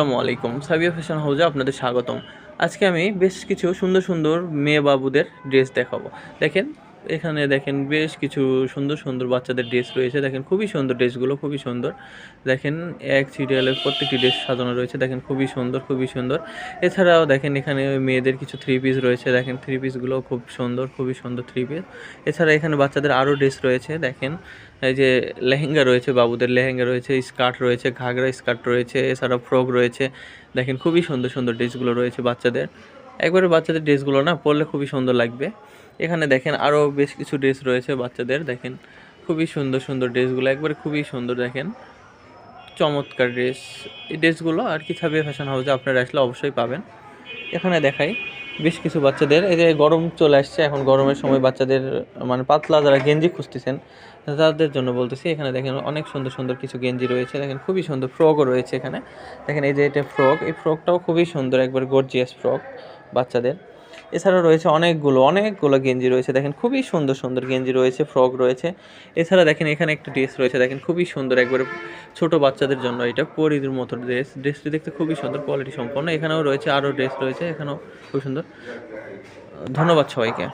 আসসালামু আলাইকুম। সাবিয়া ফ্যাশন হাউসে আপনাদের স্বাগতম। আজকে আমি বেশ কিছু সুন্দর, সুন্দর মেয়ে বাবুদের ড্রেস দেখাবো। দেখেন, এখানে দেখেন বেশ কিছু সুন্দর, সুন্দর বাচ্চাদের ড্রেস রয়েছে। দেখেন খুবই সুন্দর ড্রেসগুলো, খুবই সুন্দর। দেখেন এক সিরিয়ালে প্রত্যেকটি ড্রেস সাজানো রয়েছে। দেখেন খুবই সুন্দর, খুবই সুন্দর। এছাড়াও দেখেন এখানে মেয়েদের কিছু থ্রি পিস রয়েছে। দেখেন থ্রি পিসগুলোও খুব সুন্দর, খুবই সুন্দর থ্রি পিস। এছাড়া এখানে বাচ্চাদের আরও ড্রেস রয়েছে। দেখেন এই যে লেহেঙ্গা রয়েছে, বাবুদের লেহেঙ্গা রয়েছে, স্কার্ট রয়েছে, ঘাগরা স্কার্ট রয়েছে, এছাড়া ফ্রক রয়েছে। দেখেন খুবই সুন্দর, সুন্দর ড্রেসগুলো রয়েছে বাচ্চাদের। একবারে বাচ্চাদের ড্রেসগুলো না পরলে খুবই সুন্দর লাগবে। এখানে দেখেন আরও বেশ কিছু ড্রেস রয়েছে বাচ্চাদের। দেখেন খুবই সুন্দর, সুন্দর ড্রেসগুলো একবারে খুবই সুন্দর। দেখেন চমৎকার ড্রেস। এই ড্রেসগুলো আর কি সাবিয়া ফ্যাশন হাউসে আপনারা আসলে অবশ্যই পাবেন। এখানে দেখাই বেশ কিছু বাচ্চাদের, এই যে গরম চলে আসছে, এখন গরমের সময় বাচ্চাদের মানে পাতলা যারা গেঞ্জি খুঁজতেছেন তাদের জন্য বলতেছি। এখানে দেখেন অনেক সুন্দর সুন্দর কিছু গেঞ্জি রয়েছে। দেখেন খুবই সুন্দর ফ্রকও রয়েছে এখানে। দেখেন এই যে এটা ফ্রক, এই ফ্রকটাও খুবই সুন্দর, একবার গর্জিয়াস ফ্রক বাচ্চাদের। এছাড়া রয়েছে অনেকগুলো গেঞ্জি রয়েছে। দেখেন খুবই সুন্দর সুন্দর গেঞ্জি রয়েছে, ফ্রক রয়েছে। এছাড়া দেখেন এখানে একটা ড্রেস রয়েছে। দেখেন খুবই সুন্দর, একবারে ছোট বাচ্চাদের জন্য এটা পরীর মতো ড্রেসটি দেখতে খুবই সুন্দর, কোয়ালিটি সম্পন্ন। এখানেও রয়েছে আরও ড্রেস রয়েছে, এখানেও খুব সুন্দর। ধন্যবাদ সবাইকে।